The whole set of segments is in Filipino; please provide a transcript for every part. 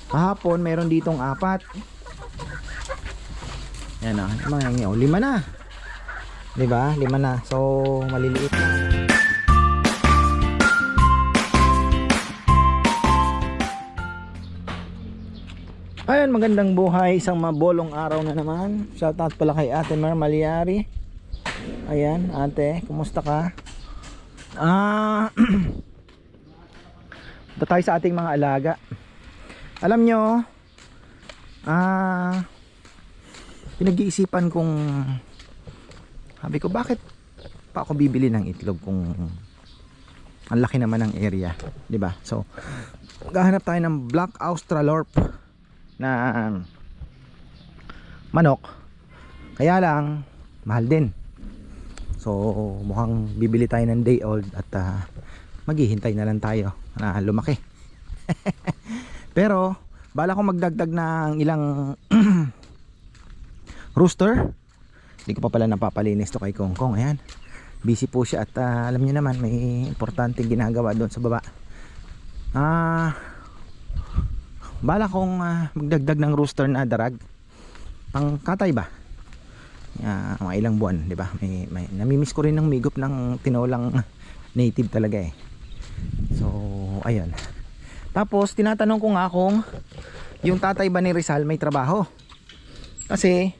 Kahapon meron ditong 4. Yan ah, mga ngayon, 5 na. 'Di ba? 5 na. So maliliit na. Ayan, magandang buhay, isang mabolong araw na naman. Shoutout pala kay Ate Mer Maliari. Ayan, ate, kumusta ka? Ito tayo sa ating mga alaga. Alam nyo, pinag-iisipan kong, sabi ko, bakit pa ako bibili ng itlog kung ang laki naman ng area, 'di ba? So, maghahanap tayo ng Black Australorp na manok. Kaya lang mahal din. So mukhang bibili tayo ng day old at maghihintay na lang tayo na lumaki. Pero bala ko magdagdag ng ilang rooster. Hindi ko pa pala napapalinis to kay Kongkong. Ayan, busy po siya at alam niyo naman may importanteng ginagawa doon sa baba. Bala kong magdagdag ng rooster na darag pang katay ba, mga ilang buwan, di ba? May namimiss ko rin ng migop ng tinolang native talaga eh. So ayun, tapos tinatanong ko nga kung yung tatay ba ni Rizal may trabaho, kasi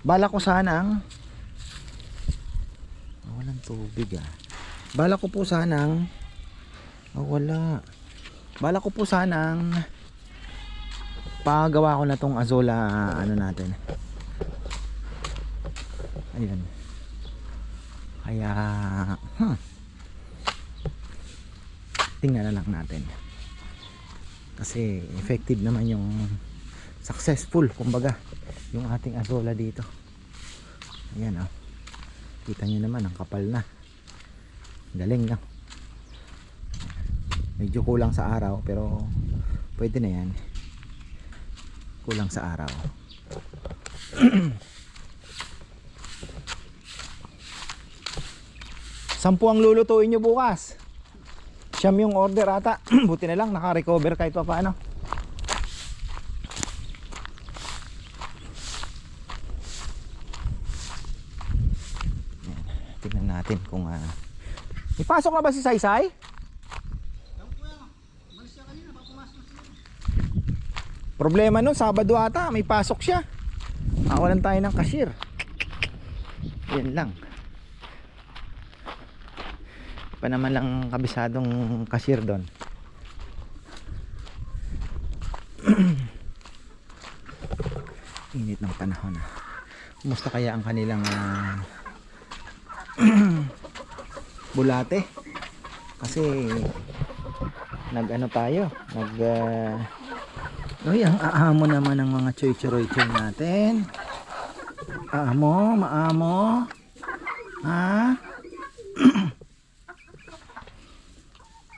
bala ko sanang walang tubig bala ko po sanang bala ko po sanang pagawa ko na tong Azola ano natin. Ayun. Kaya tingnan na lang natin. Kasi effective naman yung successful kumbaga yung ating Azola dito. Ayan kita nyo naman ang kapal na. Galing no. Medyo kulang sa araw pero pwede na yan. Kulang sa araw. 10 ang lulutuin nyo bukas. Siyam yung order ata. Buti na lang naka-recover kahit pa paano. Tingnan natin kung ipasok na ba si Saysay? Problema nun, Sabado ata, may pasok siya. Nakawalan tayo ng cashier. Yan lang. Pa naman lang kabisadong cashier doon. Init ng panahon. Kumusta kaya ang kanilang bulate? Kasi nag-ano tayo, Uy, ang aamo naman ng mga choy-choy-choy natin. Maamo.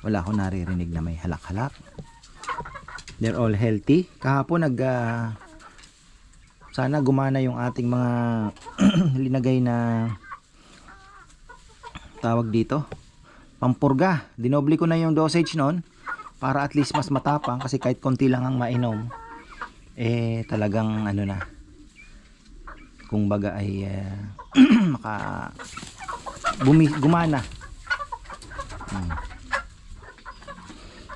Wala akong naririnig na may halak-halak. They're all healthy. Kahapon sana gumana yung ating mga linagay na tawag dito, pampurga. Dinoble ko na yung dosage noon para at least mas matapang, kasi kahit konti lang ang mainom talagang ano na, kung baga ay gumana.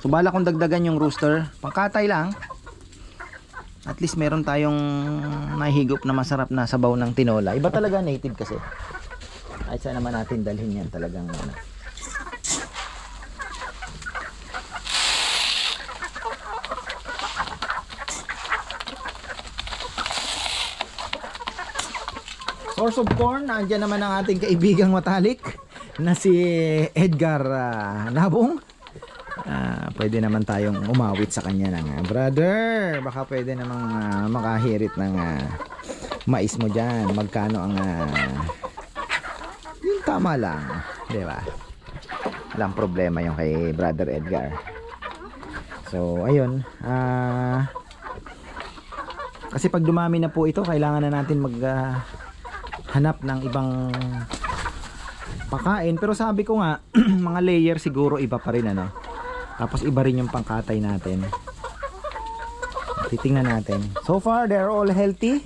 So bala kong dagdagan yung rooster, pangkatay lang, at least meron tayong nahigop na masarap na sabaw ng tinola. Iba talaga native kasi. Ay saan naman natin dalhin yan, talagang source of corn. Nandiyan naman ang ating kaibigang matalik na si Edgar Nabong. Pwede naman tayong umawit sa kanya ng brother, baka pwede namang makahirit ng mais mo dyan. Magkano ang yung tama lang, di ba? Walang problema yung kay brother Edgar. So ayun, kasi pag dumami na po ito, kailangan na natin hanap ng ibang pakain. Pero sabi ko nga, mga layer siguro iba pa rin ano. Tapos iba rin yung pangkatay natin. titingnan natin. So far, they're all healthy.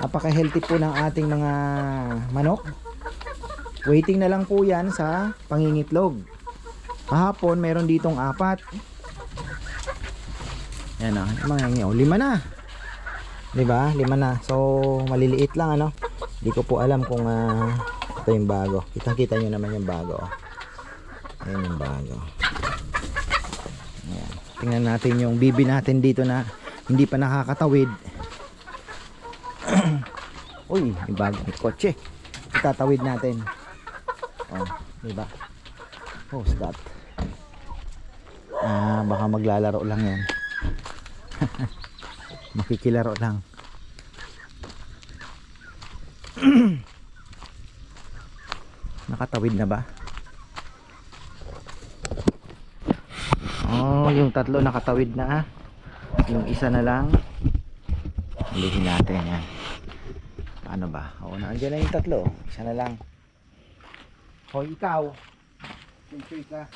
Napaka-healthy po ng ating mga manok. Waiting na lang po yan sa pangingitlog. Kahapon, meron ditong 4. Yan o, mga 5 na. Diba? 5 na. So, maliliit lang ano. Hindi ko po alam kung ito yung bago. Kitang-kita nyo naman yung bago. Ayan yung bago. Ayan. Tingnan natin yung bibi natin dito na hindi pa nakakatawid. Uy, may bago, may kotse. Itatawid natin. Oh, diba? Who's that? Baka maglalaro lang yan. Makikilaro lang. Nakatawid na ba? Oh, yung 3 nakatawid na. Yung isa na lang. Ulihin natin yan. Paano ba? Oo, nandiyan na yung 3. Isa na lang. Hoy, ikaw. Siyempre ka.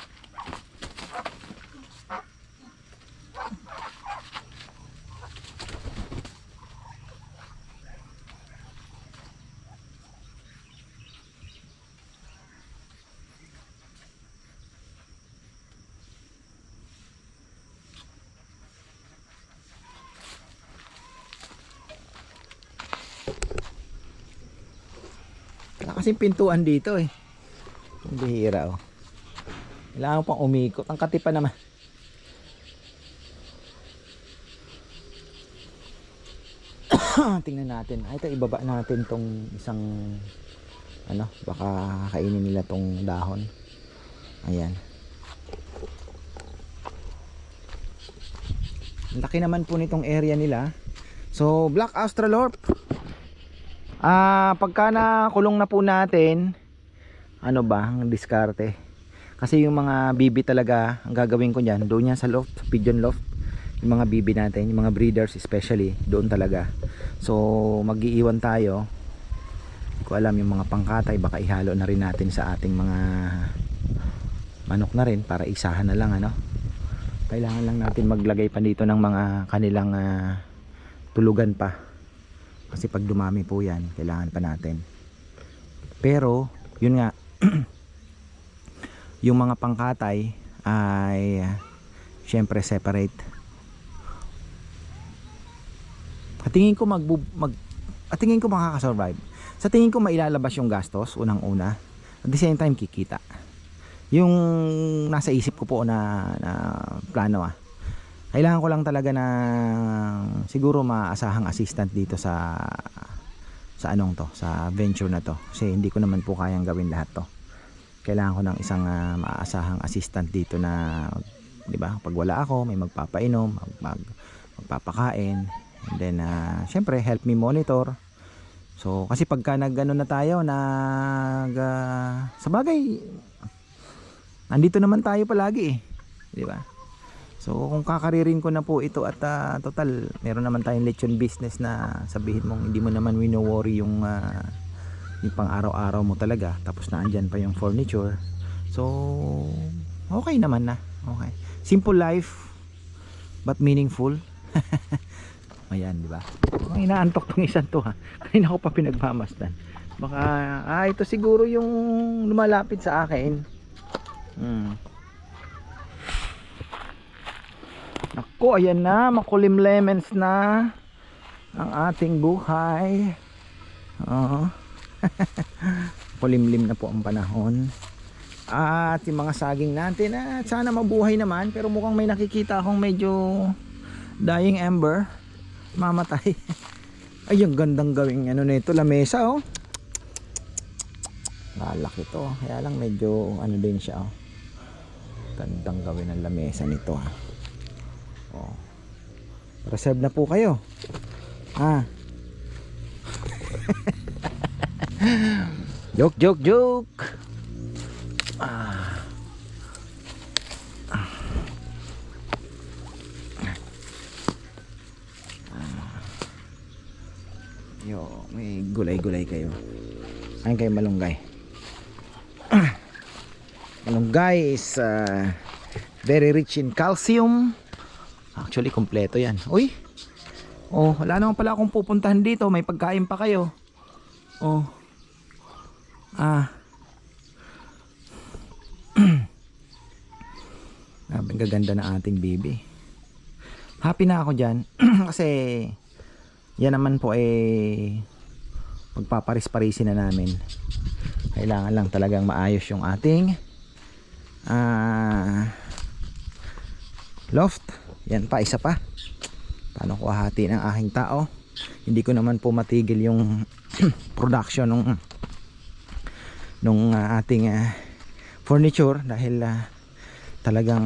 Wala kasing pintuan dito eh. Ang bihira oh. Kailangan pang umikot. Ang katipa naman. Tingnan natin. Ito ibaba natin tong isang ano, baka kainin nila tong dahon. Ayan. Laki naman po nitong area nila. So, Black Australorp. Pagka nakulong na po natin, ano ba ang diskarte? Kasi yung mga bibi talaga, ang gagawin ko niyan, doon yan sa loft, pigeon loft. Yung mga bibi natin, yung mga breeders especially, doon talaga. So, mag-iiwan tayo. Hindi ko alam yung mga pangkatay, baka ihalo na rin natin sa ating mga manok na rin para isahan na lang ano. Kailangan lang natin maglagay pa dito ng mga kanilang tulugan pa. Kasi pag dumami po yan, kailangan pa natin. Pero, yun nga, yung mga pangkatay ay syempre separate. At tingin ko tingin ko makakasurvive. Sa tingin ko mailalabas yung gastos, unang-una. At the same time, kikita. Yung nasa isip ko po na plano kailangan ko lang talaga na siguro maasahang assistant dito sa anong to, sa venture na to. Kasi hindi ko naman po kayang gawin lahat to. Kailangan ko ng isang maasahang assistant dito na, 'di ba? Pag wala ako, may magpapainom, magpapakain, and then syempre help me monitor. So kasi pagka nag-ano na tayo sa bagay andito naman tayo palagi 'di ba? So kung kakaririn ko na po ito at total meron naman tayong lechon business na sabihin mong hindi mo naman wino-worry yung pang araw-araw mo talaga, tapos na andyan pa yung furniture. So okay naman na. Okay. Simple life but meaningful. Ayan, di ba? Ang inaantok tong isang to Kanina ko pa pinagmamasdan. Baka ito siguro yung lumalapit sa akin. Ako, ayan na, makulim lemons na ang ating buhay. Kulimlim na po ang panahon. At yung mga saging natin sana mabuhay naman, pero mukhang may nakikita akong medyo dying ember, mamatay. Ay, ang gandang gawing ano nito, lamesa oh. Lalaki to, kaya lang medyo ano din siya oh. Gandang gawin ng lamesa nito Oh. Reserve na po kayo. Joke. Yo, may gulay-gulay kayo. Ayun kayo malunggay. Malunggay is very rich in calcium, Actually, kompleto yan. Uy! Oh, wala naman pala akong pupuntahan dito. May pagkain pa kayo. Oh. Ang gaganda na ating bibi. Happy na ako dyan. Kasi yan naman po pagpaparis-parisin na namin. Kailangan lang talagang maayos yung ating loft. Yan pa, isa pa. Paano ko hahati ng aking tao? Hindi ko naman po matigil yung production nung ating furniture dahil talagang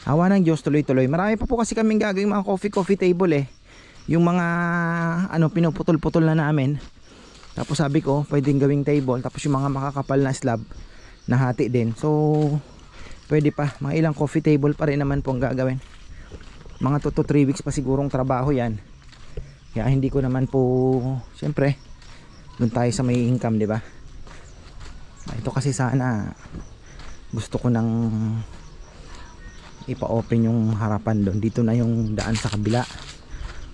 awa ng Diyos, tuloy-tuloy. Marami pa po kasi kaming gagawing mga coffee table yung mga pinuputol-putol na namin. Tapos sabi ko pwedeng gawing table. Tapos yung mga makakapal na slab na hati din. So pwede pa, mga ilang coffee table pa rin naman po ang gagawin. Mga 2 to 3 weeks pa sigurong trabaho yan. Kaya hindi ko naman po, siyempre doon tayo sa may income, di ba? Ito kasi sana gusto ko nang ipa-open yung harapan doon. Dito na yung daan sa kabila.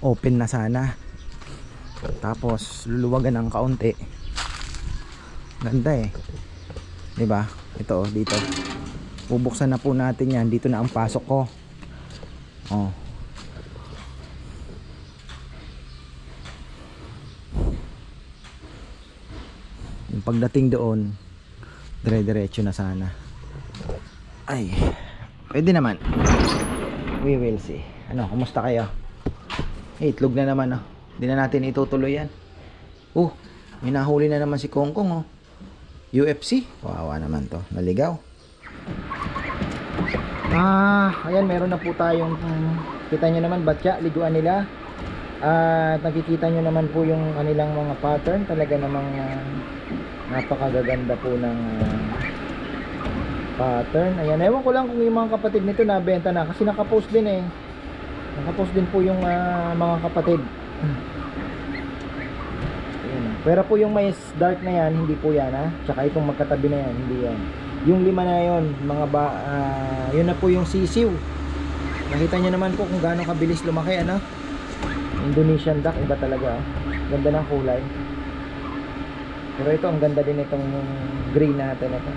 Open na sana. Tapos luluwagan ng kaunti. Ganda di ba? Ito dito. Bubuksan na po natin yan. Dito na ang pasok ko. Oh. Yung pagdating doon, dire-diretso na sana. Ay, pwede naman. We will see. Ano, kumusta kayo? Itlog na naman Hindi na natin itutuloy yan. May nahuli na naman si Kongkong UFC. Wawa naman to. Naligaw. Ayan, meron na po tayong kita nyo naman batya, liguan nila. At nakikita nyo naman po yung kanilang mga pattern. Talaga namang napakagaganda po ng pattern. Ayan, ewan ko lang kung yung mga kapatid nito nabenta na kasi nakapost din nakapost din po yung mga kapatid. Ayan. Pero po yung may dark na yan, hindi po yan tsaka itong magkatabi na yan, hindi yan. Yung 5 na yon, yun na po yung sisiw. Nakita nyo naman po kung gaano kabilis lumaki Indonesian duck, iba talaga ganda ng kulay. Pero ito, ang ganda din itong green natin ito.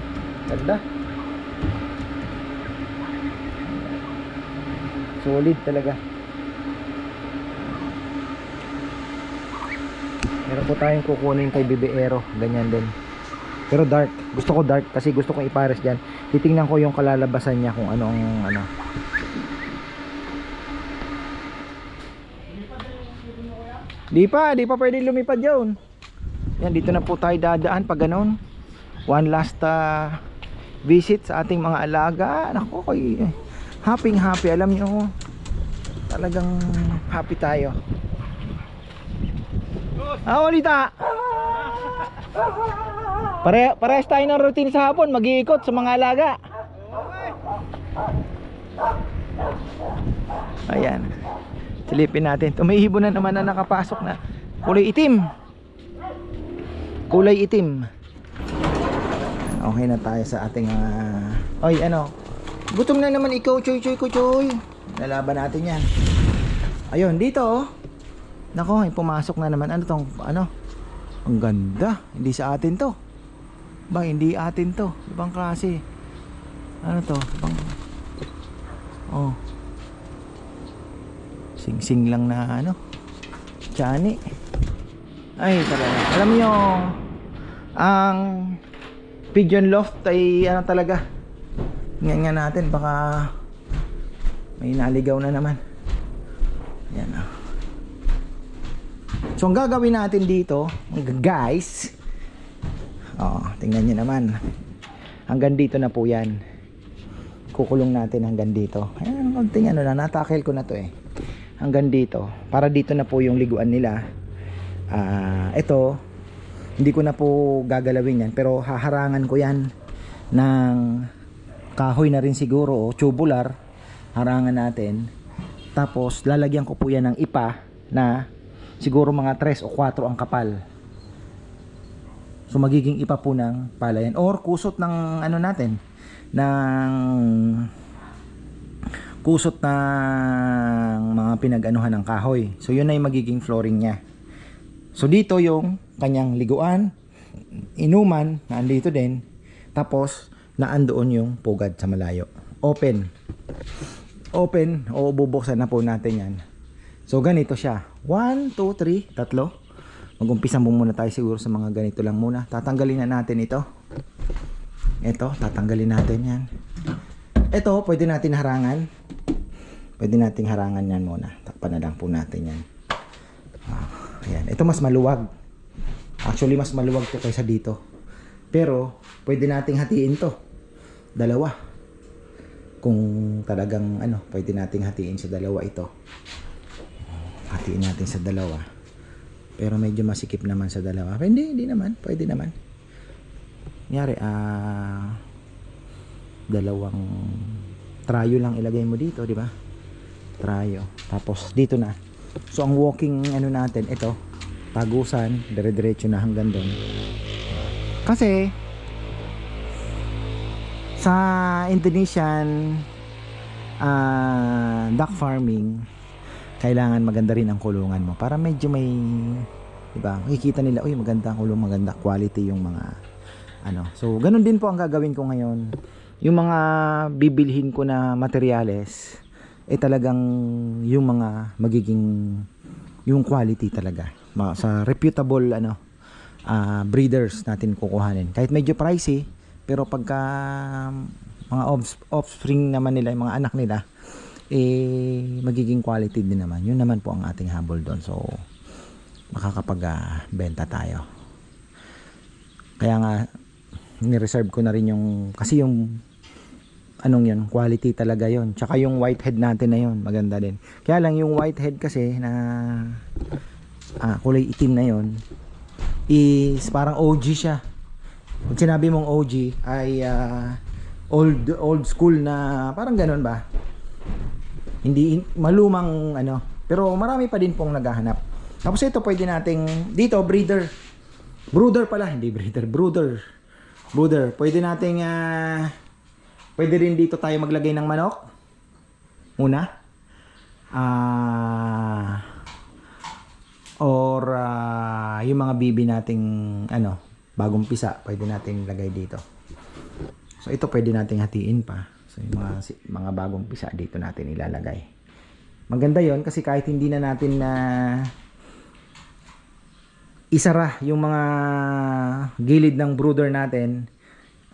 Ganda. Solid talaga. Meron po tayong kukunin kay Bibiero. Ganyan din. Pero dark. Gusto ko dark kasi gusto kong ipares dyan. Titingnan ko yung kalalabasan niya kung anong Di pa pwede lumipad yun. Yan, dito na po tayo dadaan pag ganon. One last visit sa ating mga alaga. Naku, happy. Alam nyo, talagang happy tayo. Olita! Parehas tayo ng routine sa hapon. Mag-iikot sa mga alaga. Ayan. Silipin natin. Tumihibo na naman na nakapasok na. Kulay itim. Okay na tayo sa ating gutom na naman ikaw, Choy. Lalaban natin yan. Ayun, dito Nako, pumasok na naman. Ano tong, ang ganda. Hindi sa atin to. Hindi atin to. Ibang klase. Ano to? Sing-sing lang na Chani. Ay, talaga. Alam nyo, ang pigeon loft ay talaga. Nga natin, baka may naligaw na naman. Yan So ang gagawin natin dito, guys, tingnan nyo naman, hanggang dito na po yan. Kukulong natin hanggang dito. Ayan, konting natakil ko na to hanggang dito, para dito na po yung liguan nila. Ito hindi ko na po gagalawin yan, pero haharangan ko yan ng kahoy na rin siguro, tubular. Harangan natin, tapos lalagyan ko po yan ng ipa na siguro mga 3 o 4 ang kapal. So magiging ipa po ng palayan or kusot ng natin, ng kusot ng mga pinag-anuhan ng kahoy. So yun na yung magiging flooring niya. So dito yung kanyang liguan, inuman na andito din, tapos naandoon yung pugad sa malayo. Open o bubuksan na po natin yan. So ganito siya, 1, 2, 3, tatlo. Mag-umpisa muna tayo siguro sa mga ganito lang muna. Tatanggalin na natin ito. Ito, tatanggalin natin yan. Ito, pwede natin harangan. Pwede nating harangan yan muna. Takpan na lang po natin yan. Ayan. Ito mas maluwag. Actually, mas maluwag to kaysa dito. Pero, pwede nating hatiin to. Dalawa. Kung talagang, pwede nating hatiin sa dalawa ito. Hatiin natin sa dalawa. Pero medyo masikip naman sa dalawa. Pero hindi naman. Pwede naman. Kunyari, dalawang trayo lang ilagay mo dito, di ba? Trayo. Tapos dito na. So ang walking natin, ito, tagusan, dire-diretso na hanggang doon. Kasi sa Indonesian duck farming, kailangan maganda rin ang kulungan mo para medyo may, di ba? Makikita nila, uy, maganda ang kulong, maganda quality yung mga So ganun din po ang gagawin ko ngayon. Yung mga bibilhin ko na materyales talagang yung mga magiging yung quality talaga sa reputable breeders natin kukuhanin. Kahit medyo pricey, pero pagka mga offspring naman nila, yung mga anak nila, magiging quality din naman. Yun naman po ang ating habol doon. So makakapag benta tayo. Kaya nga ni-reserve ko na rin yung, kasi yung yun, quality talaga yun. Tsaka yung whitehead natin na yun, maganda din. Kaya lang yung whitehead kasi na kulay itim na yun is parang OG siya. Pag sinabi mong OG ay old school na parang ganun ba? Hindi malumang pero marami pa din pong naghahanap. Tapos ito pwede nating dito brooder pwede nating pwede rin dito tayo maglagay ng manok una or yung mga bibi nating bagong pisa pwede nating lagay dito. So ito pwede nating hatiin pa. So yung mga bagong pisa dito natin ilalagay. Maganda yon kasi kahit hindi na natin isara yung mga gilid ng brooder natin,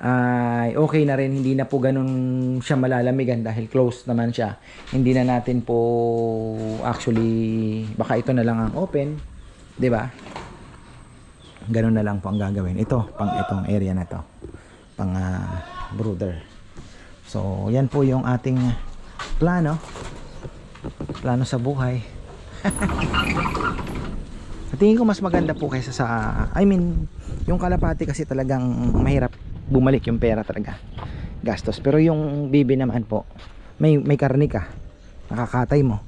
ay okay na rin, hindi na po ganun siya malalamigan dahil closed naman siya. Hindi na natin po actually, baka ito na lang ang open, 'di ba? Ganun na lang po ang gagawin. Ito, pang itong area na to, pang brooder. So, yan po yung ating plano sa buhay. Tingin ko mas maganda po kaysa sa yung kalapati kasi talagang mahirap bumalik yung pera talaga, gastos. Pero yung bibi naman po may karne ka, nakakatay mo,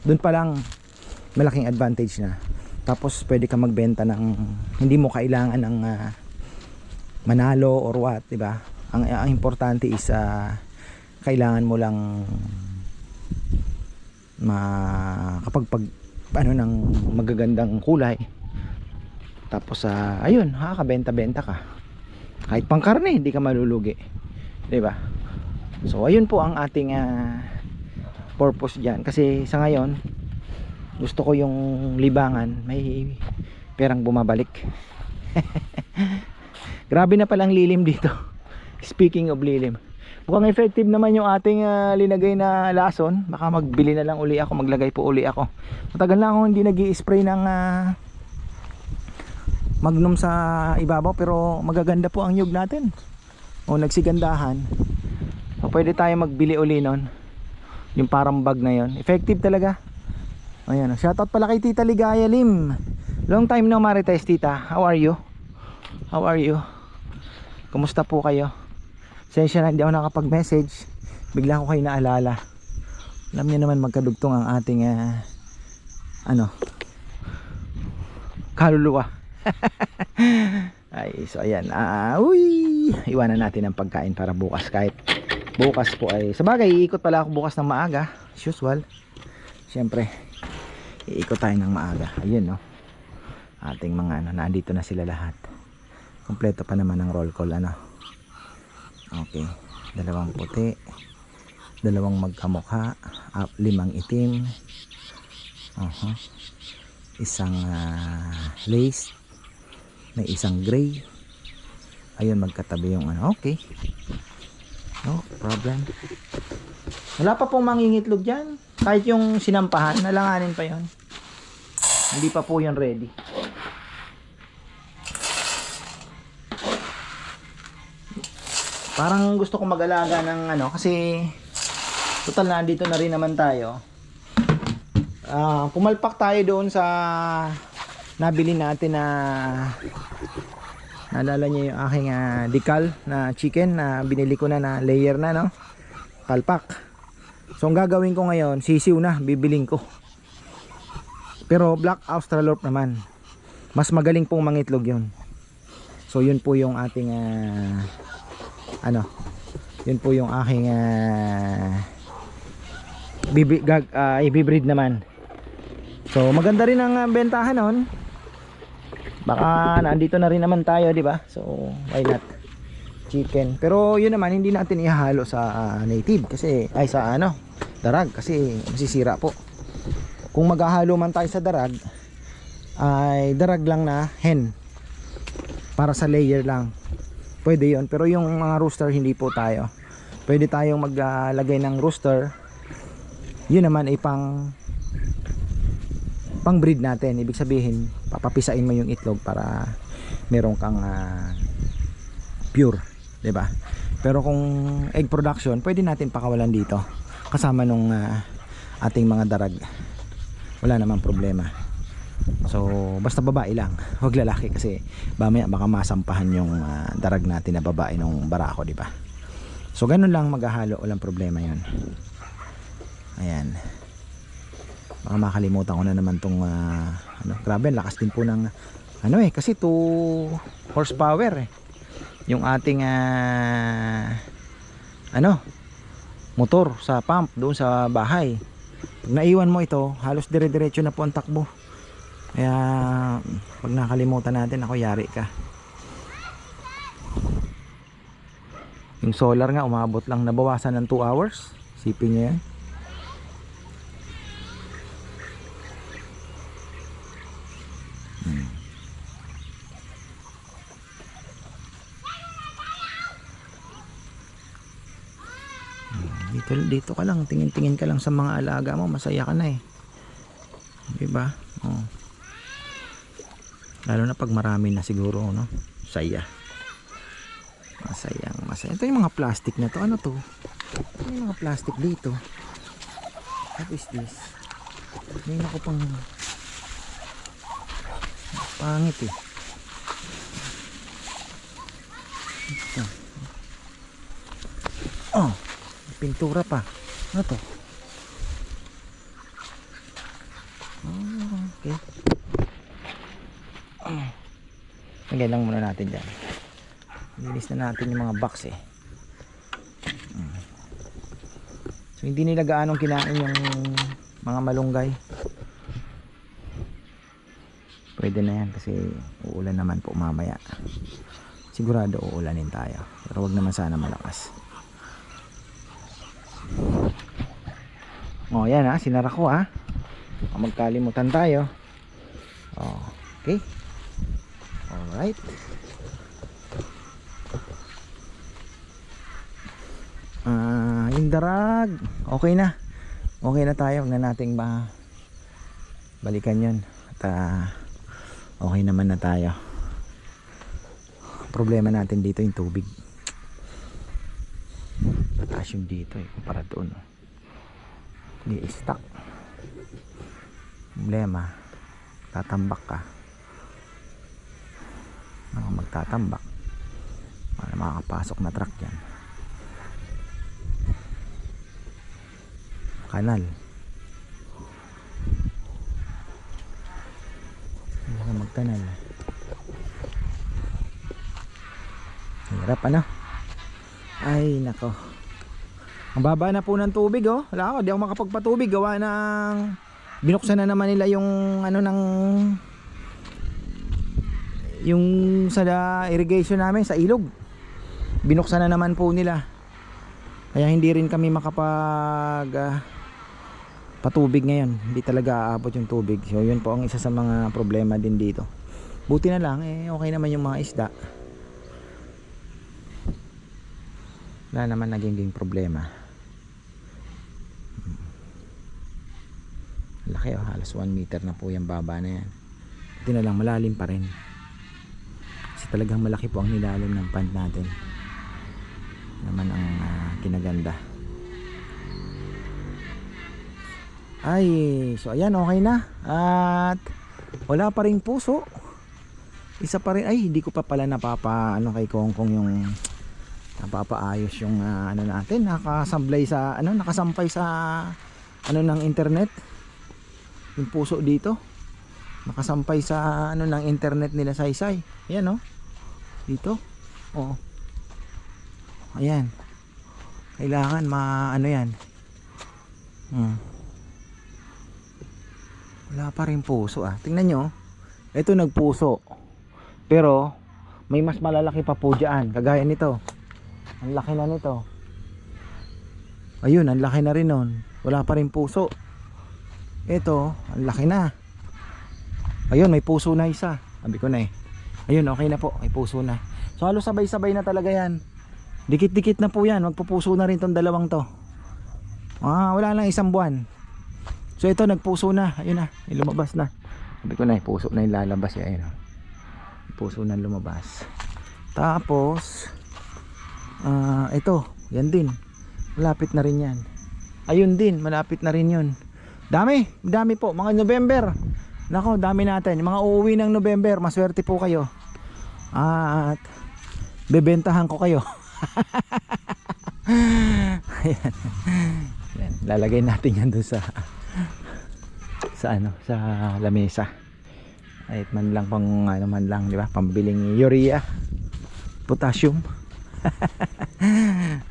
dun pa lang malaking advantage na. Tapos pwede ka magbenta ng hindi mo kailangan ng manalo or what, diba? Ang importante is kailangan mo lang makapagpag ng magagandang kulay. Tapos ayun, makakabenta-benta ka. Kahit pang karne, hindi ka malulugi. 'Di ba? So ayun po ang ating purpose diyan kasi sa ngayon gusto ko yung libangan may perang bumabalik. Grabe na palang lilim dito. Speaking of lilim, mukhang effective naman yung ating linagay na lason. Baka magbili na lang uli ako, maglagay po uli ako. Matagal na ako hindi nag-i-spray ng Magnum sa ibabaw, pero magaganda po ang nyug natin. O nagsigandahan. So, pwede tayo magbili uli nun. Yung parang bag na yon, effective talaga. Ayan, shoutout pala kay Tita Ligaya Lim. Long time no marites, Tita. How are you? How are you? Kumusta po kayo? Sensya na hindi ako nakapag-message. Bigla ko kayo naalala. Alam niyo naman magkadugtong ang ating kaluluwa. Ay, so ayan. Iwanan natin ang pagkain para bukas kahit bukas po ay sabagay iikot pala ako bukas ng maaga as usual. Siyempre iikot tayo ng maaga. Ayun no, ating mga ano, nandito na sila lahat. Kompleto pa naman ang roll call ano. Okay, dalawang puti, dalawang magkamukha, 5 itim, isang lace, may isang gray. Ayun, magkatabi yung ano. Okay, no problem. Wala pa pong mangingitlog dyan. Kahit yung sinampahan, nalanganin pa yon. Hindi pa po yun ready. Parang gusto ko mag-alaga ng ano, kasi total na dito na rin naman tayo. Pumalpak tayo doon sa nabili natin na, naalala niyo yung aking decal na chicken na binili ko na layer na no, palpak. So ang gagawin ko ngayon, sisiw na bibiling ko, pero black Australorp naman, mas magaling pong mangitlog yun. So yun po yung ating ano, yun po yung aking ibibreed naman. So maganda rin ang bentahan nun. Baka nandito na rin naman tayo, di ba? So why not chicken? Pero yun naman, hindi natin ihahalo sa native kasi ay sa ano, darag, kasi masisira po. Kung maghahalo man tayo sa darag, ay darag lang na hen para sa layer lang, pwede yun. Pero yung mga rooster, hindi po tayo. Pwede tayong maglagay ng rooster, yun naman ay pang breed natin. Ibig sabihin, papapisain mo yung itlog para meron kang pure, 'di ba? Pero kung egg production, pwede natin pakawalan dito kasama nung ating mga darag. Wala namang problema. So basta babae lang, huwag lalaki, kasi mamaya baka masampahan yung darag natin na babae nung barako, 'di ba? So ganun lang maghahalo, walang problema 'yon. Ayan. Baka makalimutan ko na naman tong ano, grabe, lakas din po ng ano kasi 2 horsepower yung ating ano, motor sa pump doon sa bahay. Pag naiwan mo ito, halos dire-diretso na po ang takbo. Kaya pag nakalimutan natin, ako yari ka. Yung solar nga umabot lang, nabawasan ng 2 hours. Sipin nyo yan. Dito ka lang, tingin-tingin ka lang sa mga alaga mo, masaya ka na diba? Lalo na pag marami na siguro, no? Saya. Masaya. Ito yung mga plastic na to. Ano to? Ano yung mga plastic dito? What is this? Ngayon ako pang pangit ito. Pintura pa. Ano to? Okay. Lagyan lang muna natin dyan. Linis na natin yung mga box So hindi nila gaanong kinain yung mga malunggay. Pwede na yan kasi uulan naman po mamaya. Sigurado uulanin tayo, pero wag naman sana malakas. Yan sinara ko magkalimutan tayo. Okay. Alright. Yung darag okay na tayo. Huwag na nating balikan yun. At okay naman na tayo. Problema natin dito yung tubig. Mataas yung dito kumpara doon. Hindi stuck. Problema, tatambak ka. Magtatambak para makakapasok na truck dyan. Kanal. Hindi ka magkanal. Hirap Ay nako. Ang baba na po ng tubig oh. Wala ako, di ako makapagpatubig gawa ng binuksan na naman nila yung ano ng yung sa irrigation namin sa ilog. Binuksan na naman po nila. Kaya hindi rin kami makapag patubig ngayon. Hindi talaga aabot yung tubig. So yun po ang isa sa mga problema din dito. Buti na lang okay naman yung mga isda. Wala naman naging problema. Laki oh, halos 1 meter na po yung baba na yan. Buti na lang malalim pa rin. Kasi talagang malaki po ang nilalim ng pond natin. Naman ang kinaganda. Ay, so ayan, okay na. At wala pa ring puso. Isa pa rin, ay hindi ko pa pala ano kay Kongkong yung napapaayos yung ano natin, nakasampay sa ano ng internet. Yung puso dito nakasampay sa ano ng internet nila Saysay. Ayan oh. Dito. Oh. Ayan. Kailangan ano yan. Wala pa rin puso ah. Tingnan nyo. Ito nagpuso. Pero may mas malalaki pa po dyan. Kagaya nito. Ang laki na nito. Ayun, ang laki na rin nun. Wala pa rin puso. Ito, ang laki na. Ayun, may puso na isa. Sabi ko na eh. Ayun, okay na po. May puso na. So halos sabay-sabay na talaga yan. Dikit-dikit na po yan. Magpupuso na rin tong dalawang to. Wala lang 1 buwan. So ito, nagpuso na. Ayun na, may lumabas na. Sabi ko na eh, puso na yung lalabas. Ayun, puso na lumabas. Tapos ito, yan din. Malapit na rin yan. Ayun din, malapit na rin yun. Dami po, mga November. Nako, dami natin. Mga uuwi ng November, maswerte po kayo. At bebentahan ko kayo. Ayan. Ayan. Lalagay natin yan doon sa lamesa. Ay man lang pang ano man lang, di ba? Pambiling urea, potassium.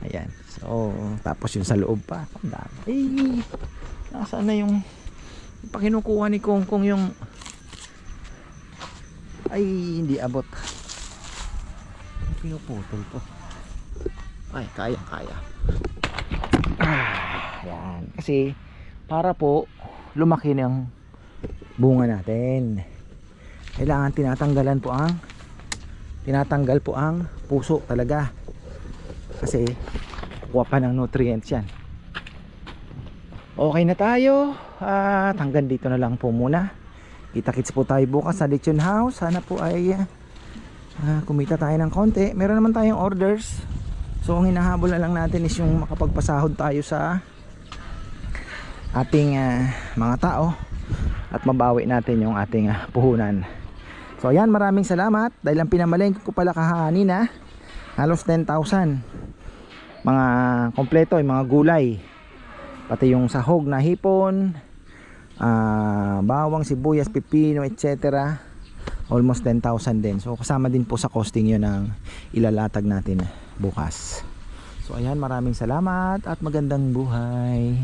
Ayan. So, tapos yung sa loob pa. Ang dami. Nasaan na yung pakinukuha ni Kongkong yung hindi abot. Pinuputol po. Ay, kaya. Ayan. Kasi para po lumaki ng bunga natin, kailangan tinatanggal po ang puso talaga. Kasi kuha pa ng nutrients yan. Okay na tayo. At hanggang dito na lang po muna. Kita-kits po tayo bukas sa Lechon House. Sana po ay kumita tayo ng konti. Meron naman tayong orders. So ang hinahabol na lang natin is yung makapagpasahod tayo sa ating mga tao. At mabawi natin yung ating puhunan. So ayan, maraming salamat. Dahil ang pinamalengke ko pala kahanina, halos 10,000. Mga kompleto, yung mga gulay. Pati yung sahog na hipon, bawang, sibuyas, pipino, etc. Almost 10,000 din. So kasama din po sa costing yun ang ilalatag natin bukas. So ayan, maraming salamat at magandang buhay.